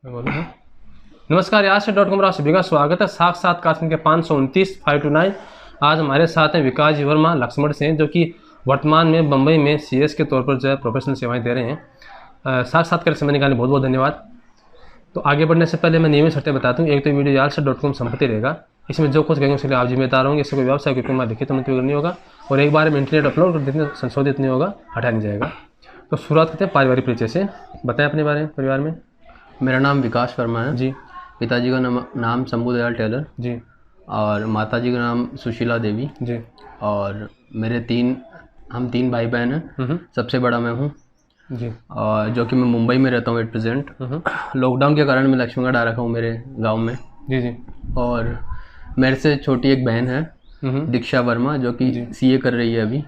बोलो ना। नमस्कार, आज से .com आप सभी का स्वागत है। साक्षात्कार के 529 529। आज हमारे साथ हैं विकास जी वर्मा लक्ष्मण से, जो कि वर्तमान में मुंबई में CS के तौर पर जो है प्रोफेशनल सेवाएं दे रहे हैं। साक्षात्कार समय निकालने बहुत बहुत धन्यवाद। तो आगे बढ़ने से पहले मैं नियमित शर्तें बताता हूँ। एक तो वीडियो यार से .com संपत्ति रहेगा, इसमें जो कुछ कहेंगे उसके लिए आप जिम्मेदार होंगे। इससे कोई व्यवसाय की मैं लिखित मंतव्य नहीं होगा और एक बार में इंटरनेट अपलोड कर देते संशोधित नहीं होगा, हटा नहीं जाएगा। तो शुरुआत करते हैं पारिवारिक परिचय से। बताएं अपने बारे में, परिवार में। मेरा नाम विकास वर्मा है जी। पिताजी का नाम शंभू दयाल टेलर जी। और माताजी का नाम सुशीला देवी जी। और हम तीन भाई बहन हैं। सबसे बड़ा मैं हूँ जी। और जो कि मैं मुंबई में रहता हूँ एट प्रेजेंट। लॉकडाउन के कारण मैं लक्ष्मणगढ़ आ रखा हूँ मेरे गांव में। जी। जी। और मेरे से छोटी एक बहन है दीक्षा वर्मा, जो कि CA कर रही है अभी।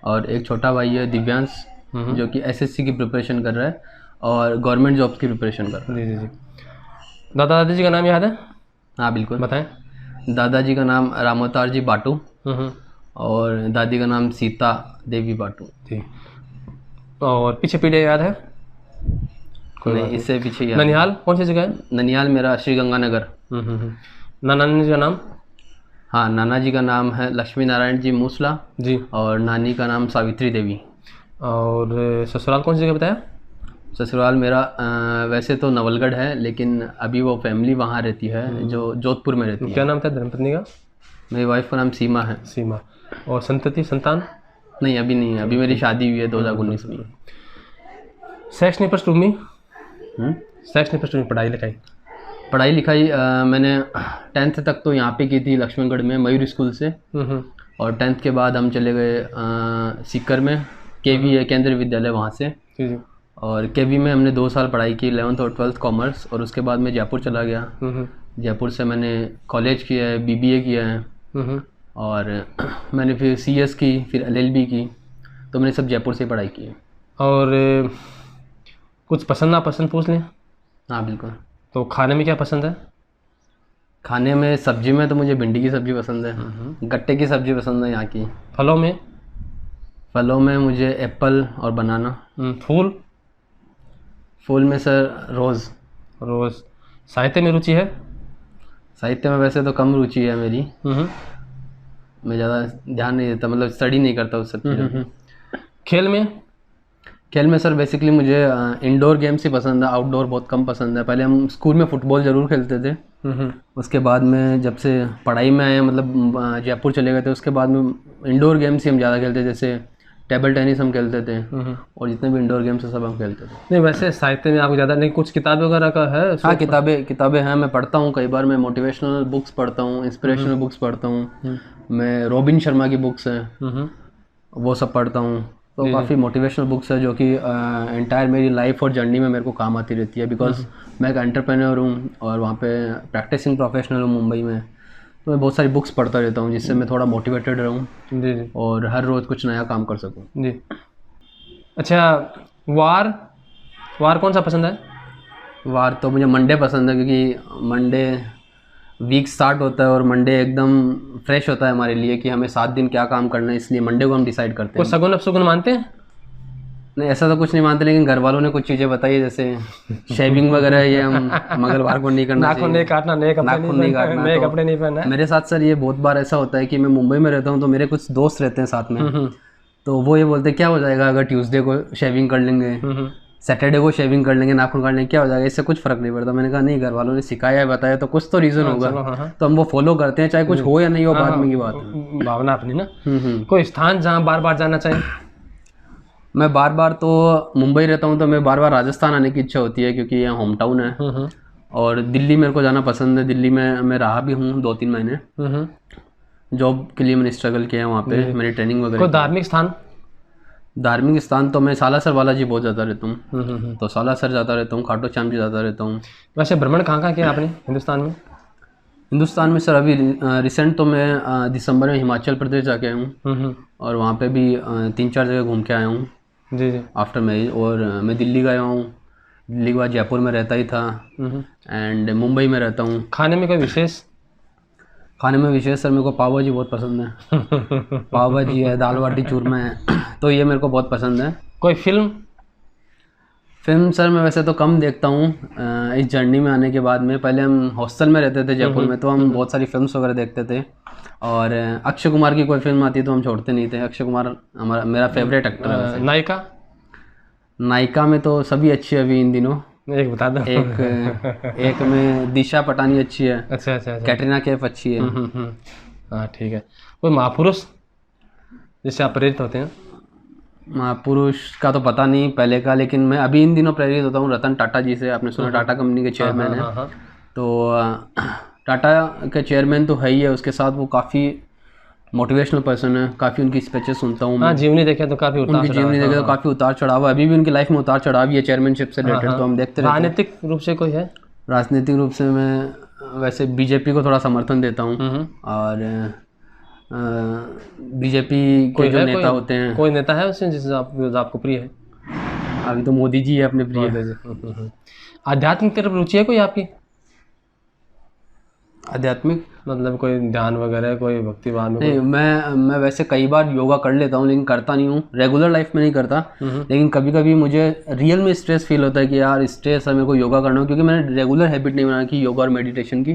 और एक छोटा भाई है दिव्यांश, जो कि SSC की प्रिपरेशन कर रहा है और गवर्नमेंट जॉब की प्रिपरेशन कर रहा है। जी। जी। दादा दादी जी का नाम याद है? हाँ बिल्कुल, बताएं। दादाजी का नाम रामोतार जी बाटू और दादी का नाम सीता देवी बाटू। जी। और पीछे पीढ़ी याद है? नहीं, इससे पीछे याद ननिहाल कौन सी जगह है? ननिहाल मेरा श्री गंगानगर। नाना जी का नाम? हाँ, नाना जी का नाम है लक्ष्मी नारायण जी मूसला जी। और नानी का नाम सावित्री देवी। और ससुराल कौन सी जगह बताया? ससुराल मेरा वैसे तो नवलगढ़ है, लेकिन अभी वो फैमिली वहाँ रहती है जो जोधपुर में रहती है। क्या नाम था धर्मपत्नी का? मेरी वाइफ का नाम सीमा है। सीमा। और संतान? नहीं, अभी नहीं है, अभी मेरी शादी हुई है 2019 में। शैक्षणिक पृष्ठभूमि? शैक्षणिक पृष्ठभूमि, पढ़ाई लिखाई मैंने 10th तक तो यहाँ पे की थी लक्ष्मणगढ़ में मयूर स्कूल से। और 10th के बाद हम चले गए सीकर में, KV है केंद्रीय विद्यालय, वहाँ से। जी। और KV में हमने 2 साल पढ़ाई की, 11th और 12th कॉमर्स। और उसके बाद मैं जयपुर चला गया। जयपुर से मैंने कॉलेज किया है, BBA किया है और मैंने फिर CS की, फिर LLB की। तो मैंने सब जयपुर से पढ़ाई की है। और कुछ पसंद नापसंद पूछ लें? हाँ बिल्कुल। तो खाने में क्या पसंद है? खाने में सब्जी में तो मुझे भिंडी की सब्ज़ी पसंद है। गट्टे की सब्ज़ी पसंद है यहाँ की। फलों में? फलों में मुझे एप्पल और बनाना। फूल में सर रोज़। साहित्य में रुचि है? साहित्य में वैसे तो कम रुचि है मेरी। मैं ज़्यादा ध्यान नहीं देता, मतलब स्टडी नहीं करता उस सब चीज़ों। खेल में सर बेसिकली मुझे इंडोर गेम्स ही पसंद है, आउटडोर बहुत कम पसंद है। पहले हम स्कूल में फुटबॉल ज़रूर खेलते थे। उसके बाद में जब से पढ़ाई में आए, मतलब जयपुर चले गए थे, उसके बाद में इंडोर गेम्स ही हम ज़्यादा खेलते थे। जैसे टेबल टेनिस हम खेलते थे और जितने भी इंडोर गेम्स है सब हम खेलते थे। नहीं, वैसे साहित्य में आपको ज़्यादा नहीं, कुछ किताबें वगैरह का है? हाँ, किताबें हैं, मैं पढ़ता हूँ। कई बार मैं मोटिवेशनल बुक्स पढ़ता हूँ, इंस्पिरेशनल बुक्स पढ़ता हूँ। मैं रॉबिन शर्मा की बुक्स हैं वो सब पढ़ता हूँ। तो काफ़ी मोटिवेशनल बुक्स है जो कि एंटायर मेरी लाइफ और जर्नी में मेरे को काम आती रहती है। बिकॉज मैं एक एंटरप्रेन्योर हूँ और वहाँ पे प्रैक्टिसिंग प्रोफेशनल हूँ मुंबई में। तो मैं बहुत सारी बुक्स पढ़ता रहता हूँ जिससे मैं थोड़ा मोटिवेटेड रहूँ जी और हर रोज़ कुछ नया काम कर सकूँ। जी। अच्छा, वार कौन सा पसंद है? वार तो मुझे मंडे पसंद है, क्योंकि मंडे वीक स्टार्ट होता है और मंडे एकदम फ्रेश होता है हमारे लिए कि हमें 7 दिन क्या काम करना है, इसलिए मंडे को हम डिसाइड करते हैं। कुछ सगुन अपशगुन मानते हैं? नहीं, ऐसा तो कुछ नहीं मानते, लेकिन घर वालों ने कुछ चीज़ें बताई, जैसे शेविंग वगैरह, ये हम मंगलवार को नहीं करना चाहिए, नाखून नहीं काटना, नए कपड़े नहीं पहनना। मेरे साथ सर ये बहुत बार ऐसा होता है कि मैं मुंबई में रहता हूँ तो मेरे कुछ दोस्त रहते हैं साथ में, तो वो ये बोलते हैं क्या हो जाएगा अगर ट्यूसडे को शेविंग कर लेंगे, सैटरडे को शेविंग कर लेंगे, नाखून काट लेंगे, क्या हो जाएगा, इससे कुछ फर्क नहीं पड़ता। मैंने कहा नहीं, घर वालों ने सिखाया है, बताया, तो कुछ तो रीज़न होगा। तो हम वो फॉलो करते हैं, चाहे कुछ हो या नहीं हो, बाद में की बात है। भावना अपनी ना। कोई स्थान जहाँ बार बार जाना चाहिए? मैं बार बार तो मुंबई रहता हूँ तो मैं बार बार राजस्थान आने की इच्छा होती है, क्योंकि यहाँ होम टाउन है। और दिल्ली मेरे को जाना पसंद है। दिल्ली में मैं रहा भी हूँ 2-3 महीने। जॉब के लिए मैंने स्ट्रगल किया है वहाँ पे, मेरी ट्रेनिंग वगैरह। कोई धार्मिक स्थान तो मैं सालासर बालाजी बहुत जाता रहता हूँ, तो सालासर जाता रहता हूँ, खाटू श्याम जी जाता रहता हूँ। वैसे भ्रमण कहाँ किया आपने हिंदुस्तान में? सर अभी रिसेंट तो मैं दिसंबर में हिमाचल प्रदेश जाके आया हूँ और वहाँ पे भी 3-4 जगह घूम के आया हूँ जी आफ्टर मैरिज। और मैं दिल्ली गया हूँ, दिल्ली के बाद जयपुर में रहता ही था एंड मुंबई में रहता हूँ। खाने में कोई विशेष? खाने में विशेष सर मेरे को पाव भाजी बहुत पसंद है। पाव भाजी है, दाल बाटी चूरमा है, तो ये मेरे को बहुत पसंद है। कोई फिल्म सर मैं वैसे तो कम देखता हूँ। इस जर्नी में आने के बाद में, पहले हम हॉस्टल में रहते थे जयपुर में, तो हम बहुत सारी फिल्म्स वगैरह देखते थे। और अक्षय कुमार की कोई फिल्म आती तो हम छोड़ते नहीं थे। अक्षय कुमार मेरा फेवरेट एक्टर है वैसे। नायिका? नायिका में तो सभी अच्छी है अभी इन दिनों। एक बता दो। एक में दिशा पटानी अच्छी है। अच्छा अच्छा अच्छा। कैटरीना कैफ अच्छी है। हाँ ठीक है। कोई महापुरुष जिससे आप प्रेरित होते हैं? महापुरुष का तो पता नहीं पहले का, लेकिन मैं अभी इन दिनों प्रेरित होता हूँ रतन टाटा जी से। आपने सुना, टाटा कंपनी के चेयरमैन है। तो टाटा के चेयरमैन तो है ही है, उसके साथ वो काफ़ी मोटिवेशनल पर्सन है। काफ़ी उनकी स्पीचेस सुनता हूँ। हाँ, जीवनी देखे तो काफ़ी उतार उनकी जीवनी देखे तो काफ़ी उतार चढ़ाव है। अभी भी उनकी लाइफ में उतार चढ़ाव ही है चेयरमैनशिप से रिलेटेड, तो हम देखते रहते हैं। राजनीतिक रूप से कोई है? राजनीतिक रूप से मैं वैसे बीजेपी को थोड़ा समर्थन देता हूँ। और बीजेपी के जो नेता होते हैं, कोई नेता है उसमें जिससे आपको प्रिय है? अभी तो मोदी जी है अपने प्रिय। आध्यात्मिक तरफ रुचि है कोई आपकी? आध्यात्मिक मतलब कोई ध्यान वगैरह, कोई भक्तिवान में? नहीं, मैं वैसे कई बार योगा कर लेता हूँ, लेकिन करता नहीं हूँ। रेगुलर लाइफ में नहीं करता, लेकिन कभी कभी मुझे रियल में स्ट्रेस फील होता है कि यार स्ट्रेस है, मेरे को योगा करना हो, क्योंकि मैंने रेगुलर हैबिट नहीं बना की योगा और मेडिटेशन की।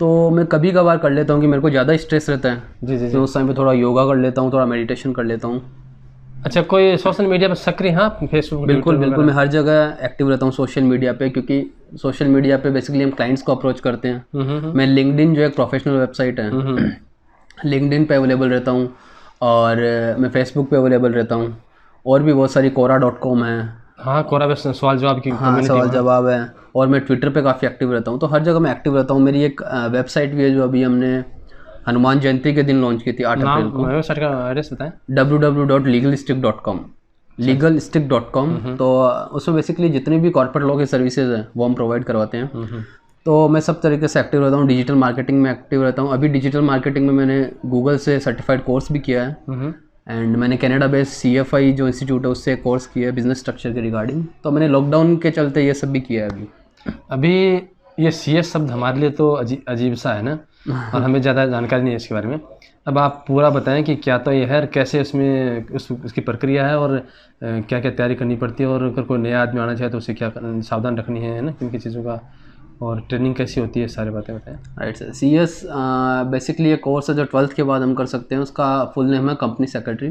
तो मैं कभी कभार कर लेता हूँ कि मेरे को ज़्यादा स्ट्रेस रहता है जी जी, तो उस टाइम पे थोड़ा योगा कर लेता हूँ, थोड़ा मेडिटेशन कर लेता हूँ। अच्छा, कोई सोशल मीडिया पर सक्रिय? हाँ, फेसबुक? बिल्कुल बिल्कुल, मैं हर जगह एक्टिव रहता हूँ सोशल मीडिया पे, क्योंकि सोशल मीडिया पे बेसिकली हम क्लाइंट्स को अप्रोच करते हैं। मैं लिंक्डइन जो एक प्रोफेशनल वेबसाइट है, लिंक्डइन पे अवेलेबल रहता हूँ, और मैं फेसबुक पे अवेलेबल रहता हूँ, और भी बहुत सारी quora.com है। हाँ, कोरा पे सवाल जवाब की सवाल जवाब है। और मैं ट्विटर पे काफ़ी एक्टिव रहता हूँ, तो हर जगह मैं एक्टिव रहता हूँ। मेरी एक वेबसाइट भी है जो अभी हमने हनुमान जयंती के दिन लॉन्च की थी, 8 अप्रैल को। वेबसाइट का एड्रेस बताएं। www.legalstick.com, legalstick.com। तो उसमें बेसिकली जितने भी कॉर्पोरेट लॉ के सर्विसेज हैं वो हम प्रोवाइड करवाते हैं। तो मैं सब तरीके से एक्टिव रहता हूँ। डिजिटल मार्केटिंग में एक्टिव रहता हूँ। अभी डिजिटल मार्केटिंग में मैंने गूगल से सर्टिफाइड कोर्स भी किया है, एंड मैंने कनाडा बेस्ड CFI जो इंस्टीट्यूट है उससे कोर्स किया है बिजनेस स्ट्रक्चर के रिगार्डिंग। तो मैंने लॉकडाउन के चलते ये सब भी किया है। अभी ये CS शब्द हमारे लिए तो अजीब सा है ना, और हमें ज़्यादा जानकारी नहीं है इसके बारे में। अब आप पूरा बताएं कि क्या तो ये है और कैसे उसमें उसकी प्रक्रिया है, और क्या क्या तैयारी करनी पड़ती है, और अगर कोई नया आदमी आना चाहे तो उसे क्या सावधान रखनी है ना, किन किन चीज़ों का, और ट्रेनिंग कैसी होती है, सारी बातें बताएं। Right sir. CS बेसिकली ये कोर्स है जो 12th के बाद हम कर सकते हैं। उसका फुल नेम है कंपनी सेक्रेटरी,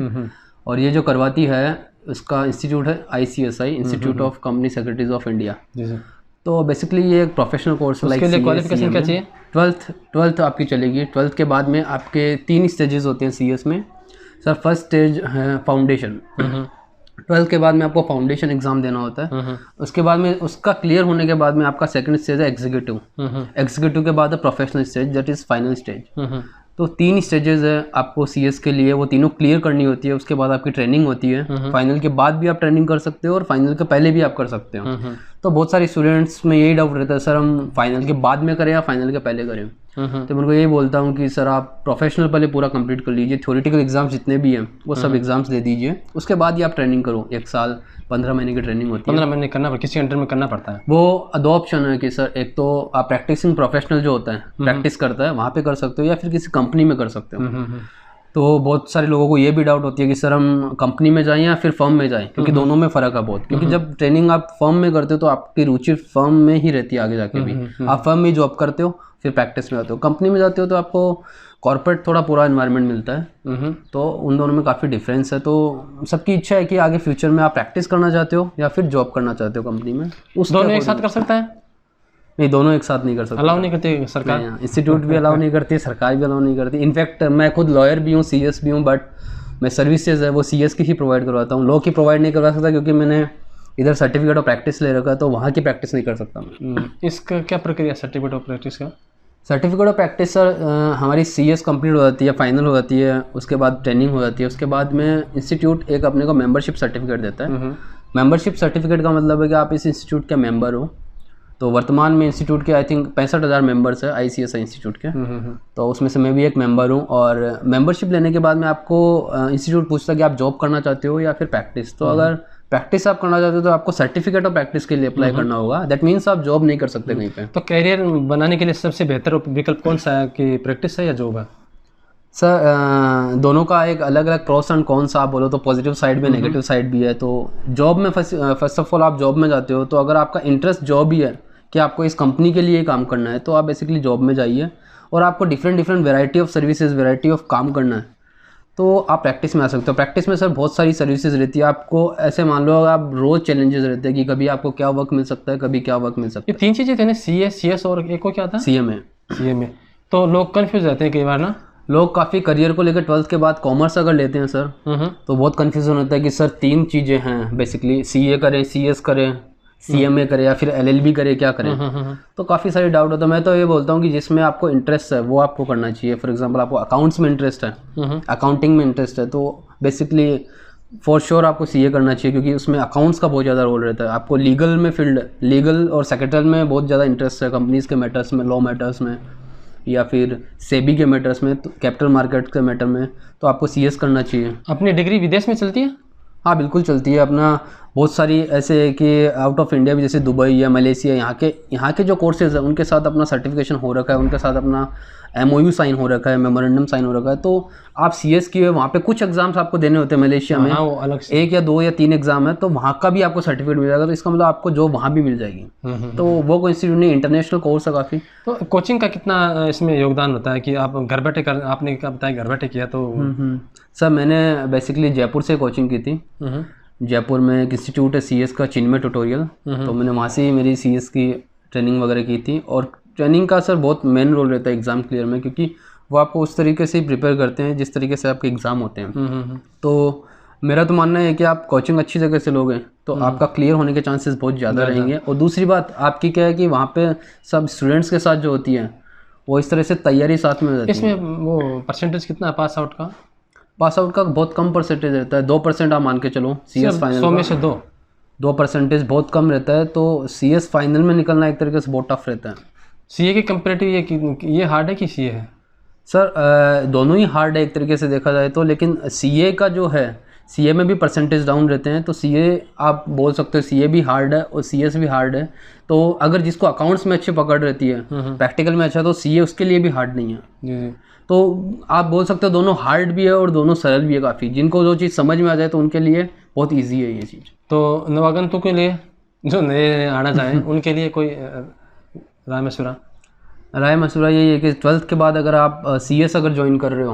और ये जो करवाती है उसका इंस्टीट्यूट है ICSI, institute of company secretaries of India. जी सर। तो बेसिकली ये एक प्रोफेशनल कोर्स है। उसके लिए क्वालिफिकेशन क्या चाहिए? 12th आपकी चलेगी। 12th के बाद में आपके 3 स्टेजेस होते हैं CS में। सर फर्स्ट स्टेज है फाउंडेशन। 12th के बाद में आपको फाउंडेशन एग्जाम देना होता है। उसके बाद में उसका क्लियर होने के बाद में आपका सेकंड स्टेज है एग्जीक्यूटिव। एग्जीक्यूटिव के बाद है professional stage, that is final stage. तो 3 स्टेजेस है आपको CS के लिए, वो तीनों क्लियर करनी होती है। उसके बाद आपकी ट्रेनिंग होती है। फाइनल के बाद भी आप ट्रेनिंग कर सकते हो और फाइनल के पहले भी आप कर सकते हो। तो बहुत सारे स्टूडेंट्स में यही डाउट रहता है, सर हम फाइनल के बाद में करें या फाइनल के पहले करें। तो मैं उनको यही बोलता हूँ कि सर आप प्रोफेशनल पहले पूरा कंप्लीट कर लीजिए, थ्योरेटिकल एग्जाम्स जितने भी हैं वो सब एग्जाम्स दे दीजिए। उसके बाद ही आप ट्रेनिंग करो। 1 साल 15 महीने की ट्रेनिंग होती है। 15 महीने करना पड़ता है? किसी अंडर में करना पड़ता है? वो 2 ऑप्शन है कि सर एक तो आप प्रैक्टिसिंग प्रोफेशनल जो होता है, प्रैक्टिस करता है, वहाँ पे कर सकते हो, या फिर किसी कंपनी में कर सकते हो। तो बहुत सारे लोगों को ये भी डाउट होती है कि सर हम कंपनी में जाएं या फिर फर्म में जाएं, क्योंकि दोनों में फ़र्क है बहुत। क्योंकि जब ट्रेनिंग आप फर्म में करते हो तो आपकी रुचि फर्म में ही रहती है आगे जाके भी। आप फर्म में जॉब करते हो, फिर प्रैक्टिस में आते हो। कंपनी में जाते हो तो आपको कॉर्पोरेट थोड़ा पूरा एनवायरनमेंट मिलता है। तो उन दोनों में काफ़ी डिफरेंस है। तो सबकी इच्छा है कि आगे फ्यूचर में आप प्रैक्टिस करना चाहते हो या फिर जॉब करना चाहते हो कंपनी में। उस दोनों एक साथ कर सकता है? नहीं, दोनों एक साथ नहीं कर सकते। अलाउ नहीं करती सरकार? इंस्टीट्यूट भी अलाउ नहीं करती, सरकार भी अलाउ नहीं करती। इनफैक्ट मैं खुद लॉयर भी हूँ, CS भी हूँ, बट मैं सर्विसेज है वो CS की ही प्रोवाइड करवाता हूँ। लॉ की प्रोवाइड नहीं करवा सकता क्योंकि मैंने इधर सर्टिफिकेट ऑफ प्रैक्टिस ले रखा है, तो वहाँ की प्रैक्टिस नहीं कर सकता मैं। इसका क्या प्रक्रिया सर्टिफिकेट ऑफ प्रैक्टिस का? सर्टिफिकेट ऑफ प्रैक्टिस सर हमारी CS कंप्लीट हो जाती है, फाइनल हो जाती है, उसके बाद ट्रेनिंग हो जाती है। उसके बाद में इंस्टीट्यूट एक अपने को मेंबरशिप सर्टिफिकेट देता है। मेंबरशिप सर्टिफिकेट का मतलब है कि आप इस इंस्टीट्यूट के मेंबर हो। तो वर्तमान में इंस्टीट्यूट के आई थिंक 65,000 मेंबर्स है ICSI इंस्टीट्यूट के। तो उसमें से मैं भी एक मेंबर हूँ। और मेंबरशिप लेने के बाद में आपको इंस्टीट्यूट पूछता है कि आप जॉब करना चाहते हो या फिर प्रैक्टिस। तो अगर प्रैक्टिस आप करना चाहते हो तो आपको सर्टिफिकेट ऑफ प्रैक्टिस के लिए अप्लाई करना होगा। दैट मीन्स आप जॉब नहीं कर सकते कहीं पे। तो कैरियर बनाने के लिए सबसे बेहतर विकल्प कौन सा है, कि प्रैक्टिस है या जॉब है? सर दोनों का एक अलग अलग प्रोस एंड कॉन्स आप बोलो तो पॉजिटिव साइड भी नेगेटिव साइड भी है। तो जॉब में फर्स्ट ऑफ ऑल आप जॉब में जाते हो तो अगर आपका इंटरेस्ट जॉब ही है कि आपको इस कंपनी के लिए काम करना है तो आप बेसिकली जॉब में जाइए और आपको different different variety of services variety of काम करना है तो आप प्रैक्टिस में आ सकते हो। प्रैक्टिस में सर बहुत सारी सर्विसेज रहती है। आपको ऐसे मान लो आप रोज़ चैलेंजेस रहते हैं कि कभी आपको क्या वर्क मिल सकता है कभी क्या वर्क मिल सकता ये 3 चीज़ें थे ना, CS और एक को क्या था, है। CMA CMA। तो लोग कन्फ्यूज रहते हैं कई बार ना, लोग काफ़ी करियर को लेकर 12th के बाद कॉमर्स अगर लेते हैं सर तो बहुत कन्फ्यूजन होता है कि सर 3 चीज़ें हैं बेसिकली, CA करें, CS करें, CMA करें या फिर LLB करें, क्या करें। तो काफ़ी सारी डाउट होता है। मैं तो ये बोलता हूँ कि जिसमें आपको इंटरेस्ट है वो आपको करना चाहिए। फॉर एग्जांपल आपको अकाउंट्स में इंटरेस्ट है, अकाउंटिंग में इंटरेस्ट है तो बेसिकली फॉर श्योर आपको CA करना चाहिए क्योंकि उसमें अकाउंट्स का बहुत ज़्यादा रोल रहता है। आपको लीगल में फील्ड, लीगल और सेक्रेटरी में बहुत ज़्यादा इंटरेस्ट है, कंपनीज़ के मैटर्स में, लॉ मैटर्स में या फिर सेबी के मैटर्स में, तो कैपिटल मार्केट के मैटर में, तो आपको CS करना चाहिए। अपनी डिग्री विदेश में चलती है? हाँ बिल्कुल चलती है। अपना बहुत सारी ऐसे है कि आउट ऑफ इंडिया भी, जैसे दुबई या मलेशिया, यहाँ के जो कोर्सेज हैं उनके साथ अपना सर्टिफिकेशन हो रखा है, उनके साथ अपना MOU साइन हो रखा है, मेमोरेंडम साइन हो रखा है। तो आप CS की वहाँ पे कुछ एग्जाम्स आपको देने होते हैं मलेशिया में, वो अलग से 1 या 2 या 3 एग्जाम है तो वहाँ का भी आपको सर्टिफिकेट मिल जाएगा। तो इसका मतलब आपको जॉब वहाँ भी मिल जाएगी। तो वो कोई इंस्टीट्यूट नहीं, इंटरनेशनल कोर्स है काफ़ी। तो कोचिंग का कितना इसमें योगदान होता है कि आप घर बैठे कर, आपने क्या बताया घर बैठे किया तो सर मैंने बेसिकली जयपुर से कोचिंग की थी। जयपुर में एक इंस्टीट्यूट है CS का, चिन्मय ट्यूटोरियल, तो मैंने वहाँ से ही मेरी CS की ट्रेनिंग वगैरह की थी। और ट्रेनिंग का सर बहुत मेन रोल रहता है एग्ज़ाम क्लियर में, क्योंकि वो आपको उस तरीके से ही प्रिपेयर करते हैं जिस तरीके से आपके एग्ज़ाम होते हैं। तो मेरा तो मानना है कि आप कोचिंग अच्छी जगह से लोगे तो आपका क्लियर होने के चांसेस बहुत ज़्यादा रहेंगे। और दूसरी बात आपकी क्या है कि वहाँ पे सब स्टूडेंट्स के साथ जो होती है वो इस तरह से तैयारी साथ में रहती है। इसमें वो परसेंटेज कितना है पास आउट का? पास आउट का बहुत कम परसेंटेज रहता है, 2% आप मान के चलो। CS फाइनल 100 में से 2% बहुत कम रहता है। तो CS फाइनल में निकलना एक तरीके से बहुत टफ रहता है। CA के कंपेरेटिव ये हार्ड है कि CA है? सर दोनों ही हार्ड है एक तरीके से देखा जाए तो, लेकिन CA का जो है, CA में भी परसेंटेज डाउन रहते हैं। तो CA आप बोल सकते हो CA भी हार्ड है और CS भी हार्ड है। तो अगर जिसको अकाउंट्स में अच्छी पकड़ रहती है, प्रैक्टिकल में अच्छा, तो CA उसके लिए भी हार्ड नहीं है। जी। तो आप बोल सकते हो दोनों हार्ड भी है और दोनों सरल भी है काफ़ी। जिनको जो चीज़ समझ में आ जाए तो उनके लिए बहुत ईजी है ये चीज़। तो नवागंतुकों के लिए जो नए आना चाहें उनके लिए कोई राय मशवरा यही है कि 12th के बाद अगर आप CS अगर ज्वाइन कर रहे हो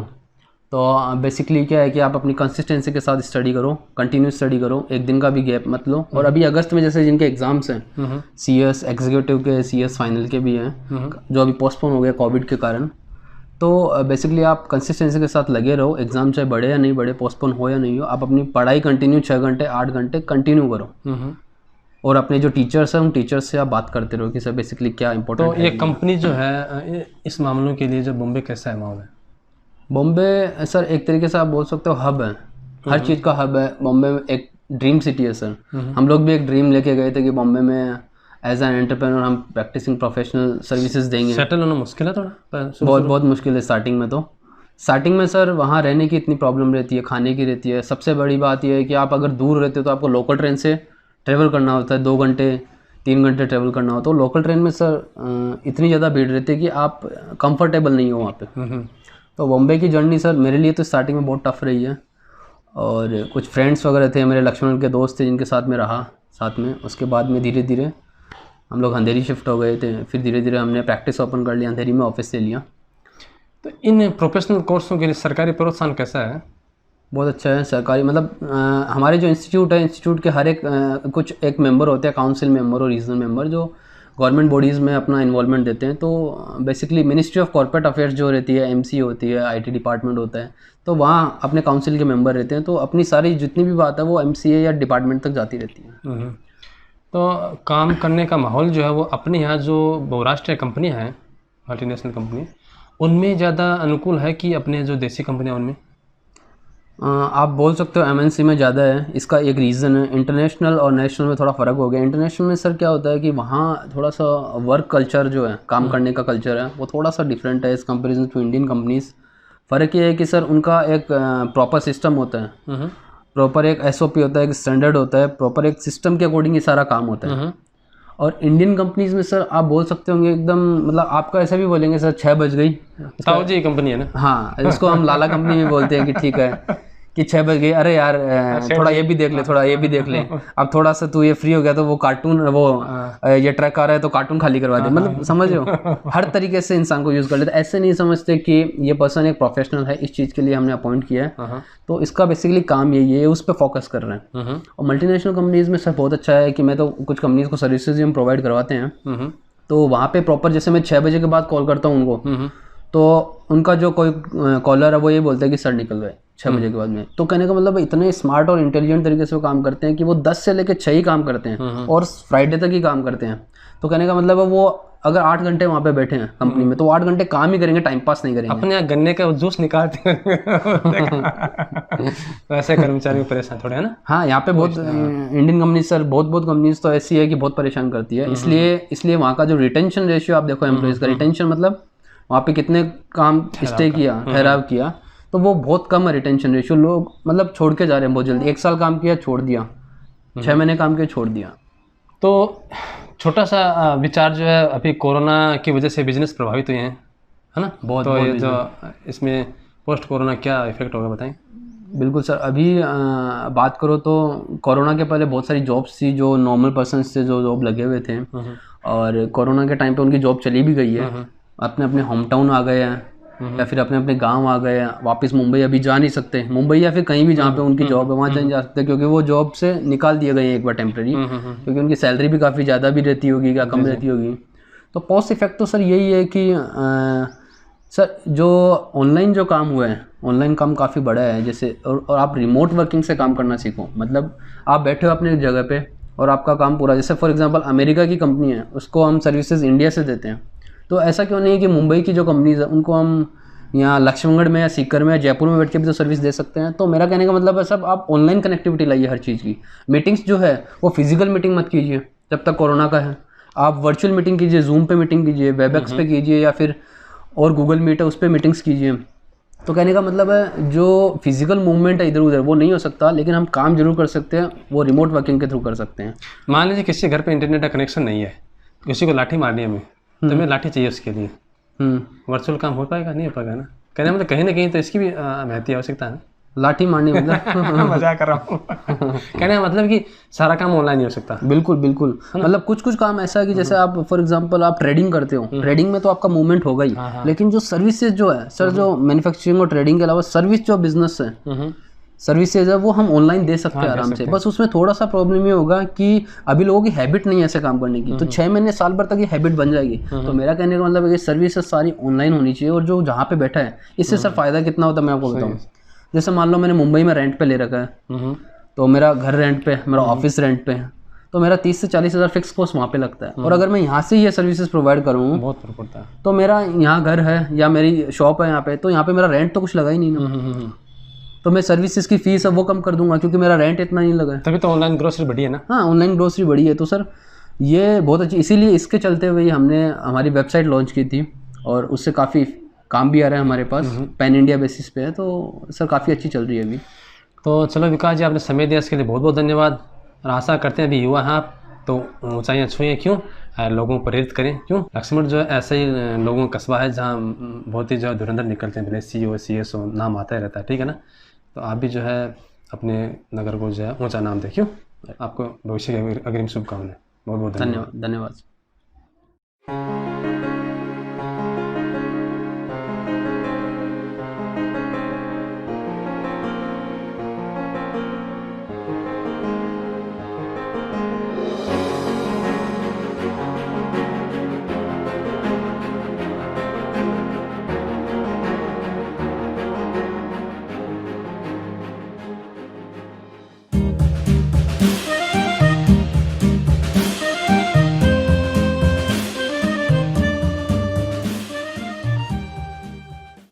तो बेसिकली क्या है कि आप अपनी कंसिस्टेंसी के साथ स्टडी करो, कंटिन्यू स्टडी करो, एक दिन का भी गैप मत लो। और अभी अगस्त में जैसे जिनके एग्जाम्स हैं, CS एग्जीक्यूटिव के, CS फाइनल के भी हैं जो अभी पोस्टपोन हो गया कोविड के कारण, तो बेसिकली आप कंसिस्टेंसी के साथ लगे रहो। एग्जाम चाहे बढ़े या नहीं बढ़े, पोस्टपोन हो या नहीं हो, आप अपनी पढ़ाई कंटिन्यू 6 घंटे 8 घंटे कंटिन्यू करो। और अपने जो टीचर्स हैं उन टीचर्स से आप बात करते रहो कि सर बेसिकली क्या इंपॉर्टेंट है। तो ये कंपनी जो है इस मामलों के लिए जो बॉम्बे कैसा है माहौल है? बॉम्बे सर एक तरीके से आप बोल सकते हो हब है, हर चीज़ का हब है। बॉम्बे में एक ड्रीम सिटी है सर। हम लोग भी एक ड्रीम लेके गए थे कि बॉम्बे में एज एन एंटरप्रेन्योर हम प्रैक्टिसिंग प्रोफेशनल सर्विसेज देंगे। सेटल होना मुश्किल है थोड़ा? बहुत मुश्किल है स्टार्टिंग में। तो स्टार्टिंग में सर वहाँ रहने की इतनी प्रॉब्लम रहती है, खाने की रहती है। सबसे बड़ी बात यह है कि आप अगर दूर रहते हो तो आपको लोकल ट्रेन से ट्रेवल करना होता है, 2 घंटे 3 घंटे ट्रेवल करना होता है। तो लोकल ट्रेन में सर इतनी ज़्यादा भीड़ रहती है कि आप कंफर्टेबल नहीं हो वहाँ पे। तो बॉम्बे की जर्नी सर मेरे लिए तो स्टार्टिंग में बहुत टफ रही है। और कुछ फ्रेंड्स वगैरह थे मेरे, लक्ष्मण के दोस्त थे जिनके साथ में रहा साथ में। उसके बाद में धीरे धीरे हम लोग अंधेरी शिफ्ट हो गए थे। फिर धीरे धीरे हमने प्रैक्टिस ओपन कर लिया, अंधेरी में ऑफिस ले लिया। तो इन प्रोफेशनल कोर्सों के लिए सरकारी प्रोत्साहन कैसा है? बहुत अच्छा है सरकारी। मतलब हमारे जो इंस्टीट्यूट है, इंस्टीट्यूट के हर एक कुछ एक मेंबर होते हैं, काउंसिल मेंबर और रीजनल मेंबर, जो गवर्नमेंट बॉडीज़ में अपना इन्वॉल्वमेंट देते हैं। तो basically ministry of corporate affairs जो रहती है, MC होती है, IT डिपार्टमेंट होता है, तो वहाँ अपने काउंसिल के मेंबर रहते हैं। तो अपनी सारी जितनी भी बात है वो MCA या डिपार्टमेंट तक जाती रहती है। तो काम करने का माहौल जो है वो अपने यहाँ जो बहुराष्ट्रीय कंपनियाँ हैं, मल्टीनेशनल कंपनी, उनमें ज़्यादा अनुकूल है कि अपने जो देसी कंपनियाँ उनमें? आप बोल सकते हो MNC में ज़्यादा है। इसका एक रीज़न है, इंटरनेशनल और नेशनल में थोड़ा फ़र्क हो गया। इंटरनेशनल में सर क्या होता है कि वहाँ थोड़ा सा वर्क कल्चर जो है, काम करने का कल्चर है, वो थोड़ा सा डिफरेंट है इस कंपेरिजन टू इंडियन कंपनीज़। फ़र्क ये है कि सर उनका एक प्रॉपर सिस्टम होता है, प्रॉपर एक SOP होता है, एक स्टैंडर्ड होता है, प्रॉपर एक सिस्टम के अकॉर्डिंग ही सारा काम होता है। और इंडियन कंपनीज में सर आप बोल सकते होंगे एकदम, मतलब आपका ऐसा भी बोलेंगे सर 6 बज गई, ताऊ जी कंपनी है ना। हाँ, इसको हम लाला कंपनी में बोलते हैं कि ठीक है कि 6 बज गई, अरे यार थोड़ा ये भी देख ले, थोड़ा ये भी देख ले, अब थोड़ा सा तू ये फ्री हो गया तो वो कार्टून, वो ये ट्रक आ रहा है तो कार्टून खाली करवा दे, मतलब समझ रहे हो, हर तरीके से इंसान को यूज कर लेते। ऐसे नहीं समझते कि ये पर्सन एक प्रोफेशनल है, इस चीज के लिए हमने अपॉइंट किया है, तो इसका बेसिकली काम यही है, उस पर फोकस कर रहे हैं। और मल्टीनेशनल कंपनीज में सर बहुत अच्छा है कि मैं तो कुछ कंपनीज को सर्विसेज हम प्रोवाइड करवाते हैं, तो वहाँ पे प्रॉपर जैसे मैं 6 बजे के बाद कॉल करता हूँ उनको, तो उनका जो कोई कॉलर है वो ये बोलता है कि सर निकल गए 6 बजे के बाद में। तो कहने का मतलब इतने स्मार्ट और इंटेलिजेंट तरीके से वो काम करते हैं कि वो 10 से लेकर 6 ही काम करते हैं और फ्राइडे तक ही काम करते हैं। तो कहने का मतलब है वो अगर 8 घंटे वहाँ पे बैठे हैं कंपनी में, तो 8 घंटे काम ही करेंगे, टाइम पास नहीं करेंगे। अपने यहाँ गन्ने का जूस निकालते वैसे कर्मचारी परेशान थोड़े है ना। हाँ, यहाँ पे बहुत इंडियन कंपनी सर, बहुत कंपनीज तो ऐसी है कि बहुत परेशान करती है। इसलिए वहाँ का जो रिटेंशन रेशियो आप देखो एम्प्लॉइज का, रिटेंशन मतलब वहाँ पे कितने काम स्टे किया, ठहराव किया, तो वो बहुत कम है रिटेंशन रेशियो। लोग मतलब छोड़ के जा रहे हैं बहुत जल्दी, 1 साल काम किया छोड़ दिया, 6 महीने काम किया छोड़ दिया। तो छोटा सा विचार जो है, अभी कोरोना की वजह से बिजनेस प्रभावित हुए हैं, है ना। बहुत तो ये जो इसमें पोस्ट कोरोना क्या इफेक्ट होगा बताएं। बिल्कुल सर, अभी बात करो तो कोरोना के पहले बहुत सारी जॉब्स थी जो नॉर्मल पर्सन से जो जॉब लगे हुए थे, और कोरोना के टाइम पे उनकी जॉब चली भी गई है, अपने अपने होम टाउन आ गए हैं या फिर अपने अपने गांव आ गए हैं, वापस मुंबई अभी जा नहीं सकते, मुंबई या फिर कहीं भी जहाँ पे उनकी जॉब है वहाँ नहीं जा सकते, क्योंकि वो जॉब से निकाल दिए गए हैं एक बार टेम्प्रेरी, क्योंकि उनकी सैलरी भी काफ़ी ज़्यादा भी रहती होगी या कम रहती होगी। तो पोस्ट इफेक्ट तो सर यही है कि सर जो ऑनलाइन जो काम हुआ है, ऑनलाइन काम काफ़ी बड़ा है, जैसे और आप रिमोट वर्किंग से काम करना सीखो, मतलब आप बैठे हो अपनी जगह पे और आपका काम पूरा, जैसे फॉर एग्जांपल अमेरिका की कंपनी है, उसको हम सर्विसेज इंडिया से देते हैं, तो ऐसा क्यों नहीं है कि मुंबई की जो कंपनीज है उनको हम यहाँ लक्ष्मणगढ़ में या सीकर में या जयपुर में बैठ के भी तो सर्विस दे सकते हैं। तो मेरा कहने का मतलब है सब आप ऑनलाइन कनेक्टिविटी लाइए हर चीज़ की। मीटिंग्स जो है वो फिजिकल मीटिंग मत कीजिए जब तक कोरोना का है, आप वर्चुअल मीटिंग कीजिए, जूम पे मीटिंग कीजिए, वेबएक्स पे कीजिए, या फिर और गूगल मीट है उस पर मीटिंग्स कीजिए। तो कहने का मतलब है जो फिजिकल मूवमेंट है इधर उधर वो नहीं हो सकता, लेकिन हम काम जरूर कर सकते हैं, वो रिमोट वर्किंग के थ्रू कर सकते हैं। मान लीजिए किसी घर पे इंटरनेट का कनेक्शन नहीं है, किसी को लाठी मारनी है हमें, तो हमें लाठी चाहिए उसके लिए, वर्चुअल काम हो पाएगा नहीं हो पाएगा ना। कहने मतलब कहीं ना कहीं तो इसकी भी महती आवश्यकता है। लाठी मारनी मतलब मजाक कर रहा हूँ। कहने का मतलब कि सारा काम ऑनलाइन नहीं हो सकता। बिल्कुल बिल्कुल, मतलब कुछ कुछ काम ऐसा है कि जैसे आप फॉर एग्जांपल आप ट्रेडिंग करते हो, ट्रेडिंग में तो आपका मूवमेंट होगा ही, लेकिन जो सर्विसेज जो है सर, जो मैन्युफैक्चरिंग और ट्रेडिंग के अलावा सर्विस जो बिजनेस है, सर्विसेज है, वो हम ऑनलाइन दे सकते हैं आराम से। बस उसमें थोड़ा सा प्रॉब्लम ये होगा कि अभी लोगों की हैबिट नहीं है ऐसे काम करने की, तो 6 महीने साल भर तक ये हैबिट बन जाएगी। तो मेरा कहने का मतलब है कि सर्विसेज सारी ऑनलाइन होनी चाहिए, और जो जहाँ पे बैठा है इससे सर फायदा कितना होता है मैं आपको बताऊँ। जैसे मान लो मैंने मुंबई में रेंट पे ले रखा है, तो मेरा घर रेंट पे, मेरा ऑफिस रेंट पे है, तो मेरा 30 से 40 हज़ार फिक्स कॉस्ट वहाँ पे लगता है। और अगर मैं यहाँ से ये सर्विसेज प्रोवाइड करूँ, बहुत फर्क पड़ता है। तो मेरा यहाँ घर है या मेरी शॉप है यहाँ पे, तो यहाँ पे मेरा रेंट तो कुछ लगा ही नहीं ना, तो मैं सर्विसेज की फीस है वो कम कर दूंगा, क्योंकि मेरा रेंट इतना नहीं लगा है। तभी तो ऑनलाइन ग्रोसरी बढ़ी है ना। हाँ, ऑनलाइन ग्रोसरी बढ़ी है, तो सर ये बहुत अच्छी, इसीलिए इसके चलते हुए हमने हमारी वेबसाइट लॉन्च की थी, और उससे काफ़ी काम भी आ रहा है हमारे पास, पैन इंडिया बेसिस पे है, तो सर काफ़ी अच्छी चल रही है अभी। तो चलो विकास जी, आपने समय दिया इसके लिए बहुत बहुत धन्यवाद, और आशा करते हैं अभी युवा हैं आप तो ऊंचाइयां छुएं, क्यों लोगों को प्रेरित करें, क्यों लक्ष्मण जो है ऐसे ही लोगों का कस्बा है जहाँ बहुत ही जो है धुरंधर निकलते हैं, भले CEO CSO नाम आता ही रहता है, ठीक है ना। तो आप भी जो है अपने नगर को जो है ऊंचा नाम दें, क्यों आपको भविष्य की अग्रिम शुभकामनाएं। बहुत बहुत धन्यवाद। धन्यवाद।